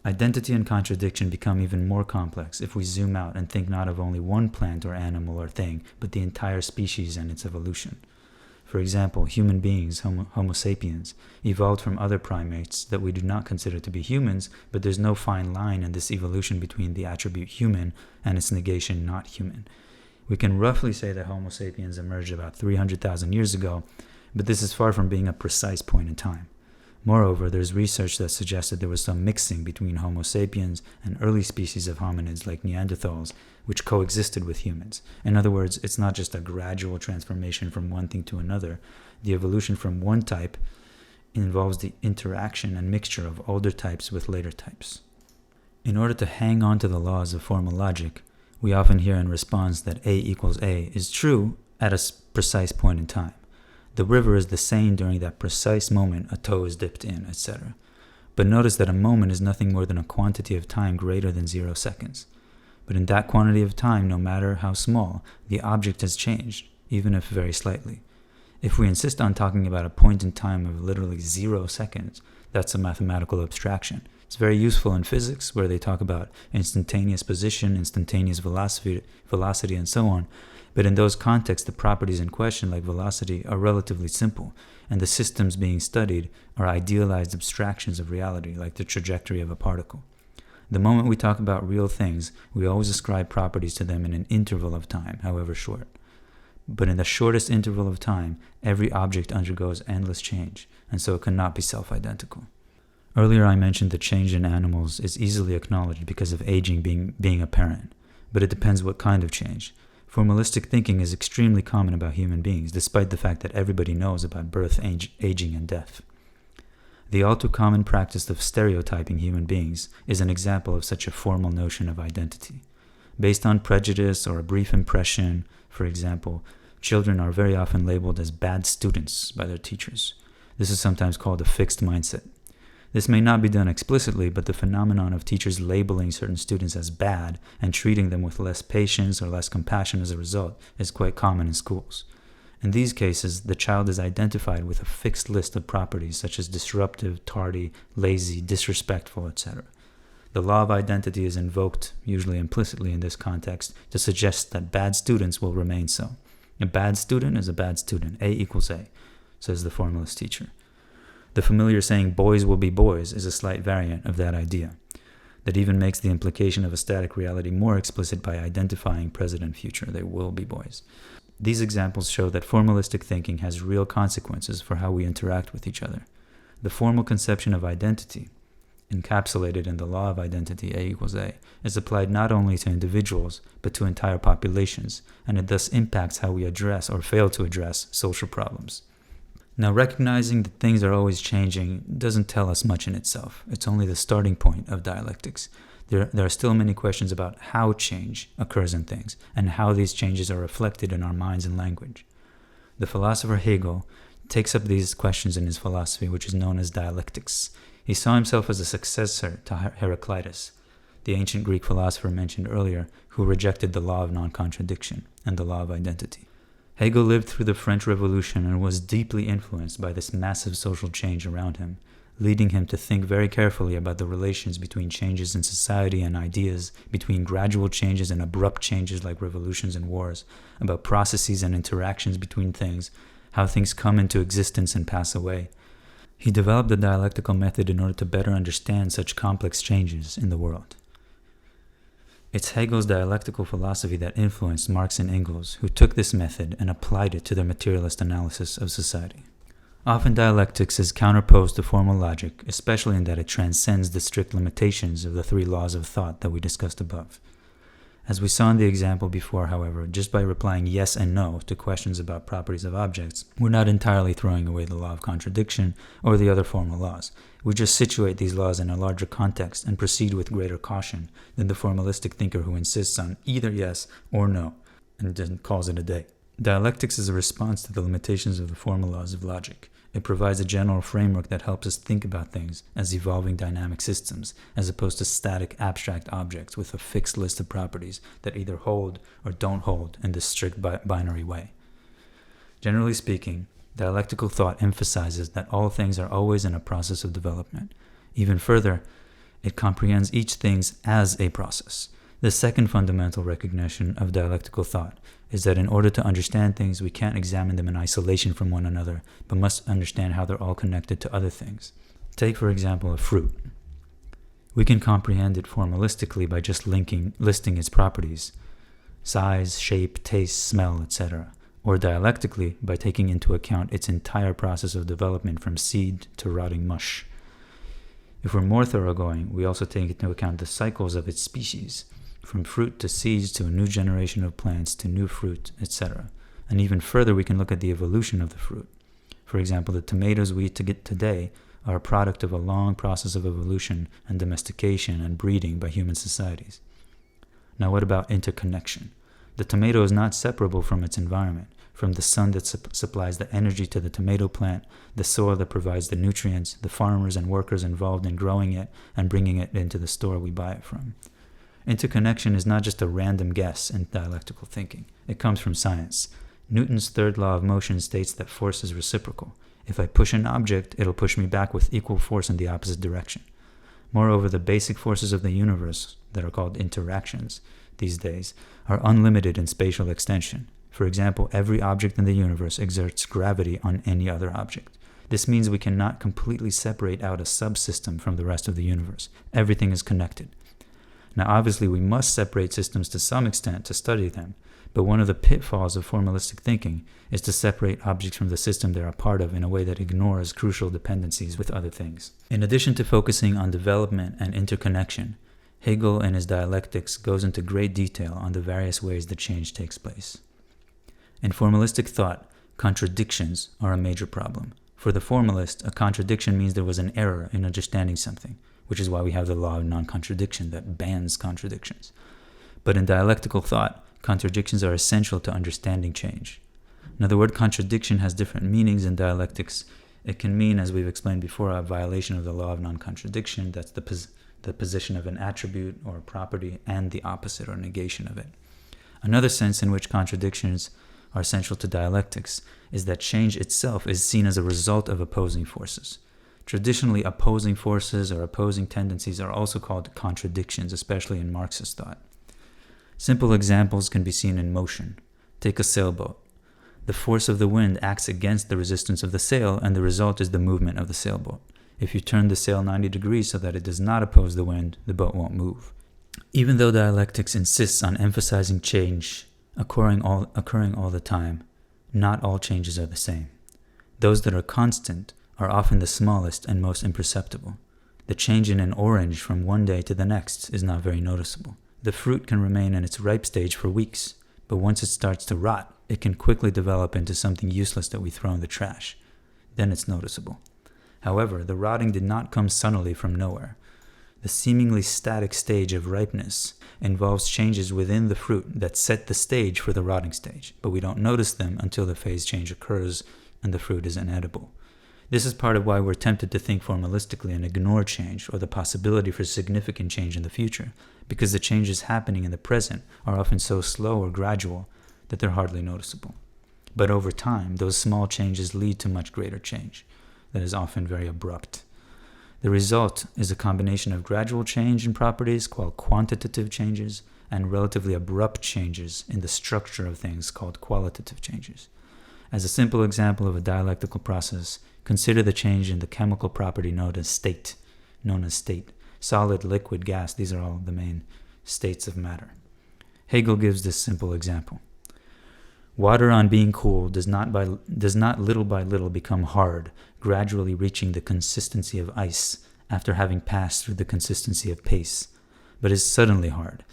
Identity and contradiction become even more complex if we zoom out and think not of only one plant or animal or thing, but the entire species and its evolution. For example, human beings, Homo sapiens, evolved from other primates that we do not consider to be humans, but there's no fine line in this evolution between the attribute human and its negation not human. We can roughly say that Homo sapiens emerged about 300,000 years ago, but this is far from being a precise point in time. Moreover, there's research that suggested there was some mixing between Homo sapiens and early species of hominids like Neanderthals, which coexisted with humans. In other words, it's not just a gradual transformation from one thing to another. The evolution from one type involves the interaction and mixture of older types with later types. In order to hang on to the laws of formal logic, we often hear in response that A equals A is true at a precise point in time. The river is the same during that precise moment a toe is dipped in, etc. But notice that a moment is nothing more than a quantity of time greater than 0 seconds. But in that quantity of time, no matter how small, the object has changed, even if very slightly. If we insist on talking about a point in time of literally 0 seconds, that's a mathematical abstraction. It's very useful in physics, where they talk about instantaneous position, instantaneous velocity, and so on. But in those contexts, the properties in question, like velocity, are relatively simple, and the systems being studied are idealized abstractions of reality, like the trajectory of a particle. The moment we talk about real things, we always ascribe properties to them in an interval of time, however short. But in the shortest interval of time, every object undergoes endless change, and so it cannot be self-identical. Earlier I mentioned that change in animals is easily acknowledged because of aging being apparent, but it depends what kind of change. Formalistic thinking is extremely common about human beings, despite the fact that everybody knows about birth, aging, and death. The all too common practice of stereotyping human beings is an example of such a formal notion of identity. Based on prejudice or a brief impression, for example, children are very often labeled as bad students by their teachers. This is sometimes called a fixed mindset. This may not be done explicitly, but the phenomenon of teachers labeling certain students as bad and treating them with less patience or less compassion as a result is quite common in schools. In these cases, the child is identified with a fixed list of properties such as disruptive, tardy, lazy, disrespectful, etc. The law of identity is invoked, usually implicitly in this context, to suggest that bad students will remain so. A bad student is a bad student. A equals A, says the formalist teacher. The familiar saying, boys will be boys, is a slight variant of that idea, that even makes the implication of a static reality more explicit by identifying present and future. They will be boys. These examples show that formalistic thinking has real consequences for how we interact with each other. The formal conception of identity, encapsulated in the law of identity, A equals A, is applied not only to individuals, but to entire populations, and it thus impacts how we address or fail to address social problems. Now, recognizing that things are always changing doesn't tell us much in itself. It's only the starting point of dialectics. There are still many questions about how change occurs in things, and how these changes are reflected in our minds and language. The philosopher Hegel takes up these questions in his philosophy, which is known as dialectics. He saw himself as a successor to Heraclitus, the ancient Greek philosopher mentioned earlier, who rejected the law of non-contradiction and the law of identity. Hegel lived through the French Revolution and was deeply influenced by this massive social change around him, leading him to think very carefully about the relations between changes in society and ideas, between gradual changes and abrupt changes like revolutions and wars, about processes and interactions between things, how things come into existence and pass away. He developed the dialectical method in order to better understand such complex changes in the world. It's Hegel's dialectical philosophy that influenced Marx and Engels, who took this method and applied it to their materialist analysis of society. Often dialectics is counterposed to formal logic, especially in that it transcends the strict limitations of the 3 laws of thought that we discussed above. As we saw in the example before, however, just by replying yes and no to questions about properties of objects, we're not entirely throwing away the law of contradiction or the other formal laws. We just situate these laws in a larger context and proceed with greater caution than the formalistic thinker who insists on either yes or no and then calls it a day. Dialectics is a response to the limitations of the formal laws of logic. It provides a general framework that helps us think about things as evolving dynamic systems, as opposed to static abstract objects with a fixed list of properties that either hold or don't hold in this strict binary way. Generally speaking, dialectical thought emphasizes that all things are always in a process of development. Even further, it comprehends each thing as a process. The second fundamental recognition of dialectical thought is that in order to understand things, we can't examine them in isolation from one another, but must understand how they're all connected to other things. Take, for example, a fruit. We can comprehend it formalistically by just listing its properties, size, shape, taste, smell, etc., or dialectically by taking into account its entire process of development from seed to rotting mush. If we're more thoroughgoing, we also take into account the cycles of its species, from fruit to seeds to a new generation of plants to new fruit, etc. And even further, we can look at the evolution of the fruit. For example, the tomatoes we eat today are a product of a long process of evolution and domestication and breeding by human societies. Now, what about interconnection? The tomato is not separable from its environment, from the sun that supplies the energy to the tomato plant, the soil that provides the nutrients, the farmers and workers involved in growing it and bringing it into the store we buy it from. Interconnection is not just a random guess in dialectical thinking. It comes from science. Newton's third law of motion states that force is reciprocal. If I push an object, it'll push me back with equal force in the opposite direction. Moreover, the basic forces of the universe, that are called interactions these days, are unlimited in spatial extension. For example, every object in the universe exerts gravity on any other object. This means we cannot completely separate out a subsystem from the rest of the universe. Everything is connected. Now, obviously, we must separate systems to some extent to study them, but one of the pitfalls of formalistic thinking is to separate objects from the system they are part of in a way that ignores crucial dependencies with other things. In addition to focusing on development and interconnection, Hegel in his Dialectics goes into great detail on the various ways that change takes place. In formalistic thought, contradictions are a major problem. For the formalist, a contradiction means there was an error in understanding something, which is why we have the law of non-contradiction that bans contradictions. But in dialectical thought, contradictions are essential to understanding change. Now, the word contradiction has different meanings in dialectics. It can mean, as we've explained before, a violation of the law of non-contradiction. That's the position of an attribute or a property and the opposite or negation of it. Another sense in which contradictions are essential to dialectics is that change itself is seen as a result of opposing forces. Traditionally, opposing forces or opposing tendencies are also called contradictions, especially in Marxist thought. Simple examples can be seen in motion. Take a sailboat. The force of the wind acts against the resistance of the sail, and the result is the movement of the sailboat. If you turn the sail 90 degrees so that it does not oppose the wind, the boat won't move. Even though dialectics insists on emphasizing change occurring all the time, not all changes are the same. Those that are constant are often the smallest and most imperceptible. The change in an orange from one day to the next is not very noticeable. The fruit can remain in its ripe stage for weeks, but once it starts to rot, it can quickly develop into something useless that we throw in the trash. Then it's noticeable. However, the rotting did not come suddenly from nowhere. The seemingly static stage of ripeness involves changes within the fruit that set the stage for the rotting stage, but we don't notice them until the phase change occurs and the fruit is inedible. This is part of why we're tempted to think formalistically and ignore change or the possibility for significant change in the future, because the changes happening in the present are often so slow or gradual that they're hardly noticeable. But over time, those small changes lead to much greater change that is often very abrupt. The result is a combination of gradual change in properties called quantitative changes and relatively abrupt changes in the structure of things called qualitative changes. As a simple example of a dialectical process, consider the change in the chemical property known as state. Solid, liquid, gas, these are all the main states of matter. Hegel gives this simple example. Water on being cooled does not little by little become hard, gradually reaching the consistency of ice after having passed through the consistency of paste, but is suddenly hard.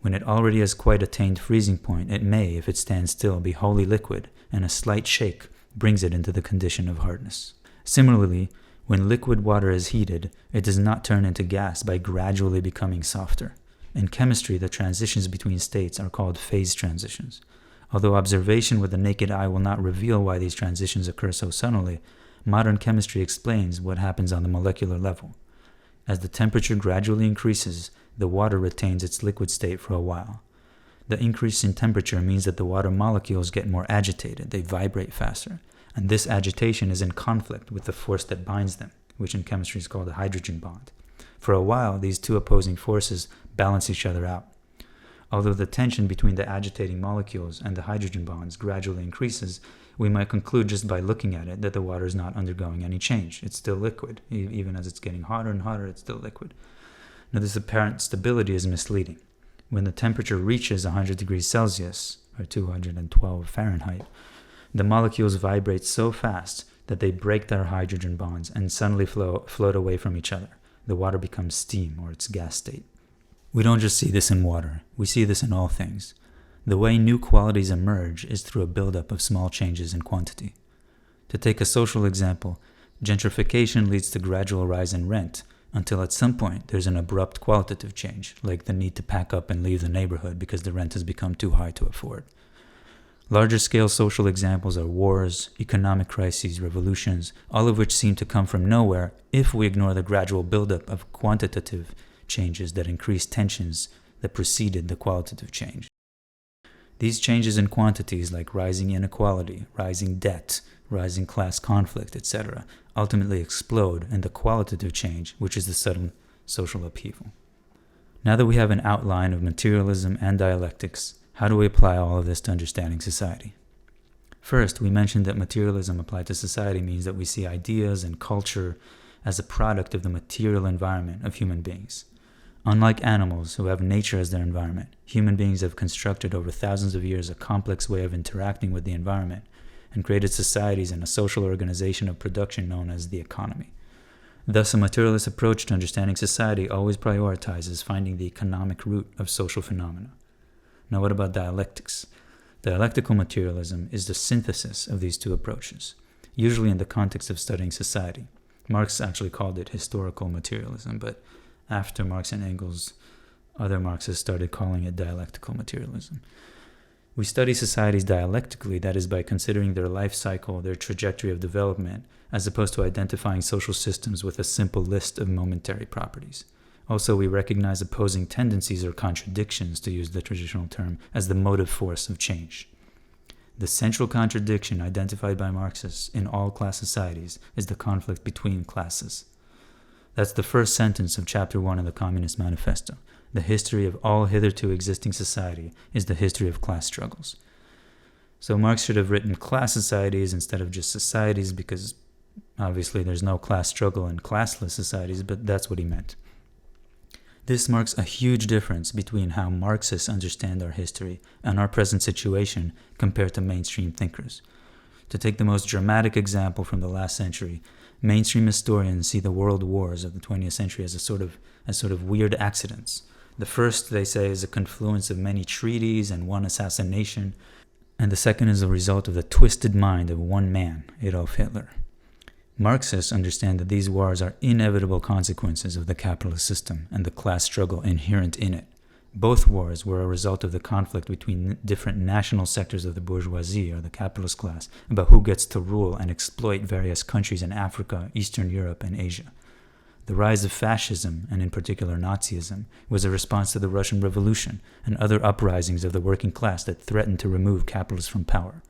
When it already has quite attained freezing point, it may, if it stands still, be wholly liquid, and a slight shake brings it into the condition of hardness. Similarly, when liquid water is heated, it does not turn into gas by gradually becoming softer. In chemistry, the transitions between states are called phase transitions. Although observation with the naked eye will not reveal why these transitions occur so suddenly, modern chemistry explains what happens on the molecular level. As the temperature gradually increases, the water retains its liquid state for a while. The increase in temperature means that the water molecules get more agitated, they vibrate faster, and this agitation is in conflict with the force that binds them, which in chemistry is called a hydrogen bond. For a while, these two opposing forces balance each other out. Although the tension between the agitating molecules and the hydrogen bonds gradually increases, we might conclude just by looking at it that the water is not undergoing any change. It's still liquid. Even as it's getting hotter and hotter, it's still liquid. Now, this apparent stability is misleading. When the temperature reaches 100 degrees Celsius, or 212 Fahrenheit, the molecules vibrate so fast that they break their hydrogen bonds and suddenly float away from each other. The water becomes steam, or its gas state. We don't just see this in water. We see this in all things. The way new qualities emerge is through a buildup of small changes in quantity. To take a social example, gentrification leads to gradual rise in rent, until at some point there's an abrupt qualitative change, like the need to pack up and leave the neighborhood because the rent has become too high to afford. Larger scale social examples are wars, economic crises, revolutions, all of which seem to come from nowhere if we ignore the gradual buildup of quantitative changes that increase tensions that preceded the qualitative change. These changes in quantities like rising inequality, rising debt, rising class conflict, etc., ultimately explode in the qualitative change, which is the sudden social upheaval. Now that we have an outline of materialism and dialectics, how do we apply all of this to understanding society? First, we mentioned that materialism applied to society means that we see ideas and culture as a product of the material environment of human beings. Unlike animals who have nature as their environment, human beings have constructed over thousands of years a complex way of interacting with the environment and created societies and a social organization of production known as the economy. Thus, a materialist approach to understanding society always prioritizes finding the economic root of social phenomena. Now, what about dialectics? Dialectical materialism is the synthesis of these two approaches, usually in the context of studying society. Marx actually called it historical materialism, but after Marx and Engels, other Marxists started calling it dialectical materialism. We study societies dialectically, that is, by considering their life cycle, their trajectory of development, as opposed to identifying social systems with a simple list of momentary properties. Also, we recognize opposing tendencies or contradictions, to use the traditional term, as the motive force of change. The central contradiction identified by Marxists in all class societies is the conflict between classes. That's the first sentence of Chapter 1 of the Communist Manifesto. The history of all hitherto existing society is the history of class struggles. So Marx should have written class societies instead of just societies, because obviously there's no class struggle in classless societies, but that's what he meant. This marks a huge difference between how Marxists understand our history and our present situation compared to mainstream thinkers. To take the most dramatic example from the last century, mainstream historians see the world wars of the 20th century as sort of weird accidents. The first, they say, is a confluence of many treaties and one assassination, and the second is a result of the twisted mind of one man, Adolf Hitler. Marxists understand that these wars are inevitable consequences of the capitalist system and the class struggle inherent in it. Both wars were a result of the conflict between different national sectors of the bourgeoisie, or the capitalist class, about who gets to rule and exploit various countries in Africa, Eastern Europe, and Asia. The rise of fascism, and in particular Nazism, was a response to the Russian Revolution and other uprisings of the working class that threatened to remove capitalists from power.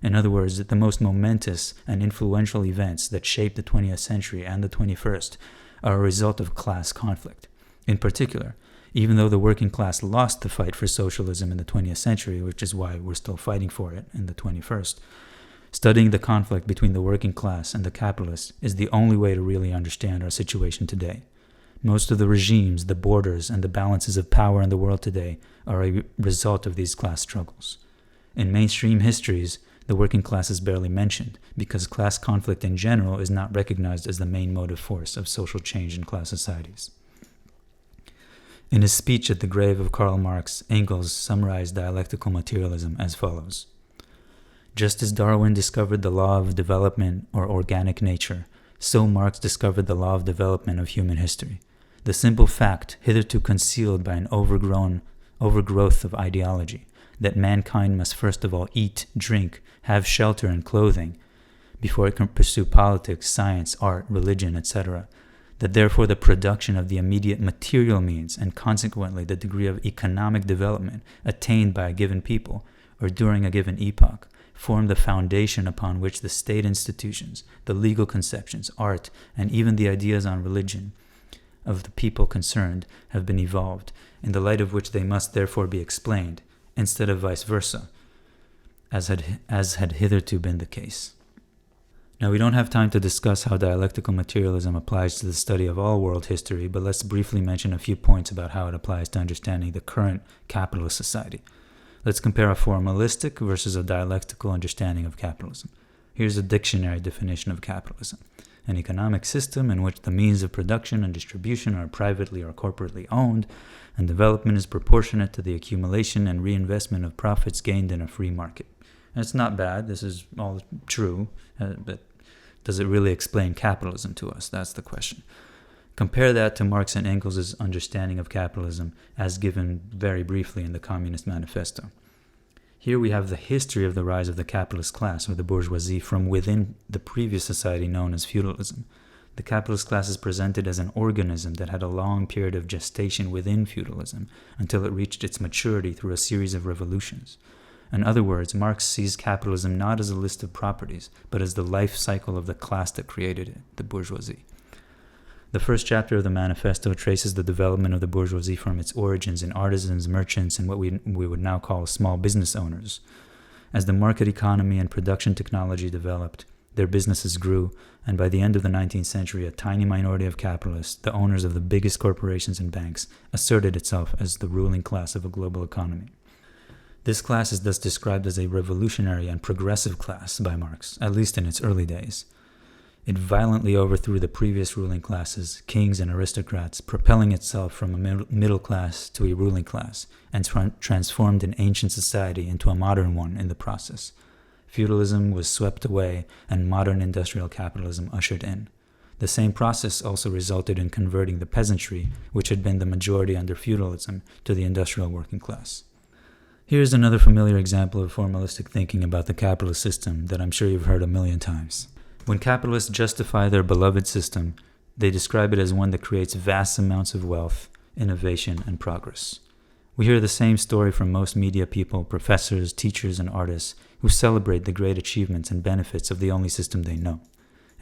In other words, the most momentous and influential events that shaped the 20th century and the 21st are a result of class conflict. In particular, even though the working class lost the fight for socialism in the 20th century, which is why we're still fighting for it in the 21st, studying the conflict between the working class and the capitalists is the only way to really understand our situation today. Most of the regimes, the borders, and the balances of power in the world today are a result of these class struggles. In mainstream histories, the working class is barely mentioned, because class conflict in general is not recognized as the main motive force of social change in class societies. In his speech at the grave of Karl Marx, Engels summarized dialectical materialism as follows. Just as Darwin discovered the law of development or organic nature, so Marx discovered the law of development of human history. The simple fact, hitherto concealed by an overgrowth of ideology, that mankind must first of all eat, drink, have shelter and clothing, before it can pursue politics, science, art, religion, etc., that therefore the production of the immediate material means, and consequently the degree of economic development attained by a given people, or during a given epoch, form the foundation upon which the state institutions, the legal conceptions, art, and even the ideas on religion of the people concerned have been evolved, in the light of which they must therefore be explained, instead of vice versa, as had hitherto been the case. Now, we don't have time to discuss how dialectical materialism applies to the study of all world history, but let's briefly mention a few points about how it applies to understanding the current capitalist society. Let's compare a formalistic versus a dialectical understanding of capitalism. Here's a dictionary definition of capitalism. An economic system in which the means of production and distribution are privately or corporately owned, and development is proportionate to the accumulation and reinvestment of profits gained in a free market. And it's not bad, this is all true, but does it really explain capitalism to us? That's the question. Compare that to Marx and Engels' understanding of capitalism as given very briefly in the Communist Manifesto. Here we have the history of the rise of the capitalist class, or the bourgeoisie, from within the previous society known as feudalism. The capitalist class is presented as an organism that had a long period of gestation within feudalism until it reached its maturity through a series of revolutions. In other words, Marx sees capitalism not as a list of properties, but as the life cycle of the class that created it, the bourgeoisie. The first chapter of the manifesto traces the development of the bourgeoisie from its origins in artisans, merchants, and what we would now call small business owners. As the market economy and production technology developed, their businesses grew, and by the end of the 19th century, a tiny minority of capitalists, the owners of the biggest corporations and banks, asserted itself as the ruling class of a global economy. This class is thus described as a revolutionary and progressive class by Marx, at least in its early days. It violently overthrew the previous ruling classes, kings and aristocrats, propelling itself from a middle class to a ruling class, and transformed an ancient society into a modern one in the process. Feudalism was swept away, and modern industrial capitalism ushered in. The same process also resulted in converting the peasantry, which had been the majority under feudalism, to the industrial working class. Here's another familiar example of formalistic thinking about the capitalist system that I'm sure you've heard a million times. When capitalists justify their beloved system, they describe it as one that creates vast amounts of wealth, innovation, and progress. We hear the same story from most media people, professors, teachers, and artists who celebrate the great achievements and benefits of the only system they know.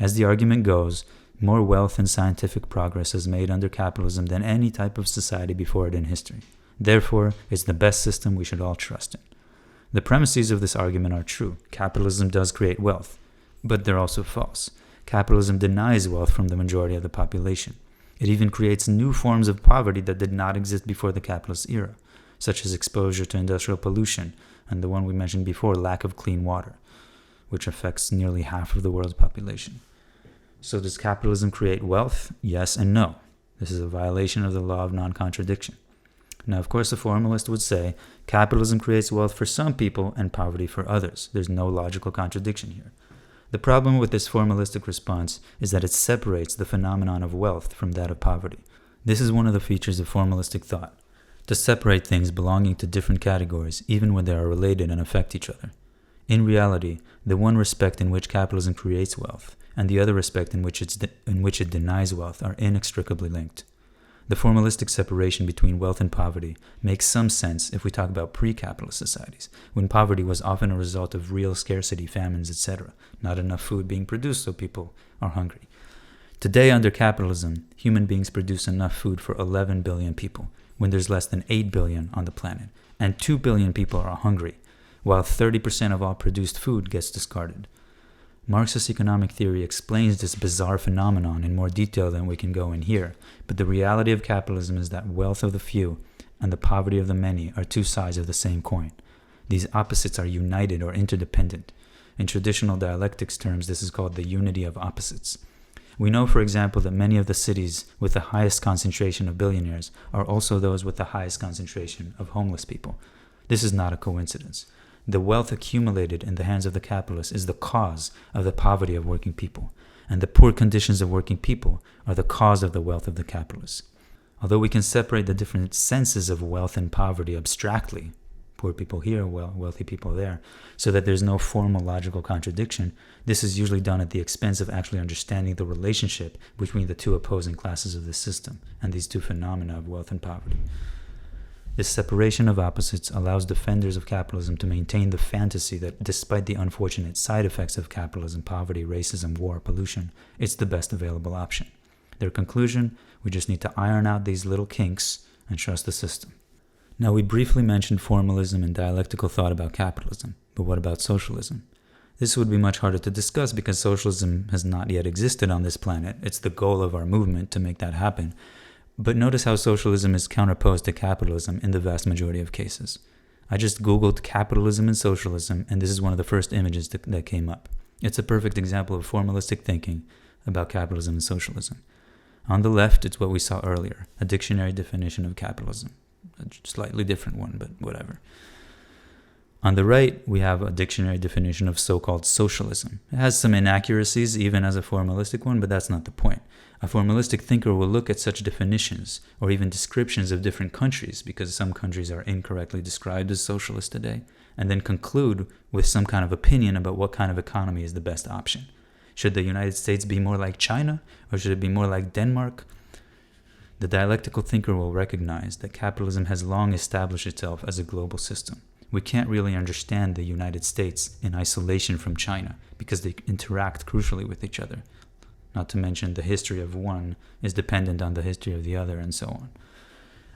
As the argument goes, more wealth and scientific progress is made under capitalism than any type of society before it in history. Therefore, it's the best system we should all trust in. The premises of this argument are true. Capitalism does create wealth, but they're also false. Capitalism denies wealth from the majority of the population. It even creates new forms of poverty that did not exist before the capitalist era, such as exposure to industrial pollution and the one we mentioned before, lack of clean water, which affects nearly half of the world's population. So does capitalism create wealth? Yes and no. This is a violation of the law of non-contradiction. Now, of course, a formalist would say capitalism creates wealth for some people and poverty for others. There's no logical contradiction here. The problem with this formalistic response is that it separates the phenomenon of wealth from that of poverty. This is one of the features of formalistic thought, to separate things belonging to different categories even when they are related and affect each other. In reality, the one respect in which capitalism creates wealth and the other respect in which it denies wealth are inextricably linked. The formalistic separation between wealth and poverty makes some sense if we talk about pre-capitalist societies, when poverty was often a result of real scarcity, famines, etc., not enough food being produced so people are hungry. Today, under capitalism, human beings produce enough food for 11 billion people, when there's less than 8 billion on the planet, and 2 billion people are hungry, while 30% of all produced food gets discarded. Marxist economic theory explains this bizarre phenomenon in more detail than we can go in here, but the reality of capitalism is that wealth of the few and the poverty of the many are two sides of the same coin. These opposites are united or interdependent. In traditional dialectics terms, this is called the unity of opposites. We know, for example, that many of the cities with the highest concentration of billionaires are also those with the highest concentration of homeless people. This is not a coincidence. The wealth accumulated in the hands of the capitalists is the cause of the poverty of working people, and the poor conditions of working people are the cause of the wealth of the capitalists. Although we can separate the different senses of wealth and poverty abstractly, poor people here, wealthy people there, so that there's no formal logical contradiction, this is usually done at the expense of actually understanding the relationship between the two opposing classes of the system and these two phenomena of wealth and poverty. This separation of opposites allows defenders of capitalism to maintain the fantasy that despite the unfortunate side effects of capitalism, poverty, racism, war, pollution, it's the best available option. Their conclusion, we just need to iron out these little kinks and trust the system. Now, we briefly mentioned formalism and dialectical thought about capitalism, but what about socialism? This would be much harder to discuss because socialism has not yet existed on this planet. It's the goal of our movement to make that happen. But notice how socialism is counterposed to capitalism in the vast majority of cases. I just Googled capitalism and socialism, and this is one of the first images that came up. It's a perfect example of formalistic thinking about capitalism and socialism. On the left, it's what we saw earlier, a dictionary definition of capitalism. A slightly different one, but whatever. On the right, we have a dictionary definition of so-called socialism. It has some inaccuracies, even as a formalistic one, but that's not the point. A formalistic thinker will look at such definitions, or even descriptions of different countries, because some countries are incorrectly described as socialist today, and then conclude with some kind of opinion about what kind of economy is the best option. Should the United States be more like China, or should it be more like Denmark? The dialectical thinker will recognize that capitalism has long established itself as a global system. We can't really understand the United States in isolation from China because they interact crucially with each other. Not to mention the history of one is dependent on the history of the other, and so on.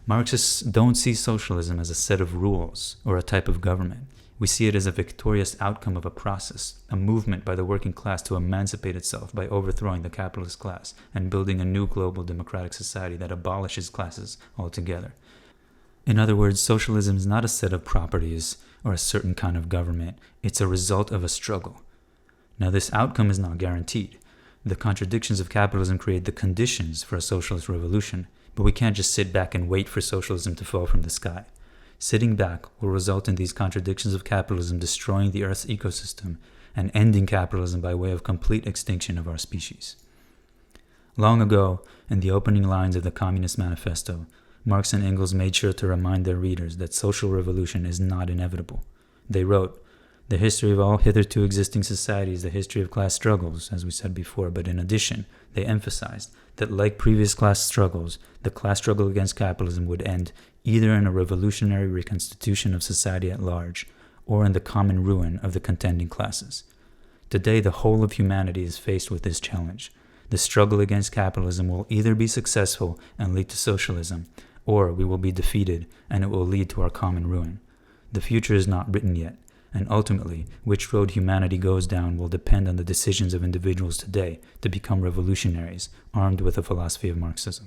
Marxists don't see socialism as a set of rules or a type of government. We see it as a victorious outcome of a process, a movement by the working class to emancipate itself by overthrowing the capitalist class and building a new global democratic society that abolishes classes altogether. In other words, socialism is not a set of properties or a certain kind of government. It's a result of a struggle. Now, this outcome is not guaranteed. The contradictions of capitalism create the conditions for a socialist revolution, but we can't just sit back and wait for socialism to fall from the sky. Sitting back will result in these contradictions of capitalism destroying the Earth's ecosystem and ending capitalism by way of complete extinction of our species. Long ago, in the opening lines of the Communist Manifesto, Marx and Engels made sure to remind their readers that social revolution is not inevitable. They wrote, "The history of all hitherto existing society is the history of class struggles," as we said before, but in addition, they emphasized that like previous class struggles, the class struggle against capitalism would end either in a revolutionary reconstitution of society at large, or in the common ruin of the contending classes. Today, the whole of humanity is faced with this challenge. The struggle against capitalism will either be successful and lead to socialism, or we will be defeated and it will lead to our common ruin. The future is not written yet, and ultimately, which road humanity goes down will depend on the decisions of individuals today to become revolutionaries armed with the philosophy of Marxism.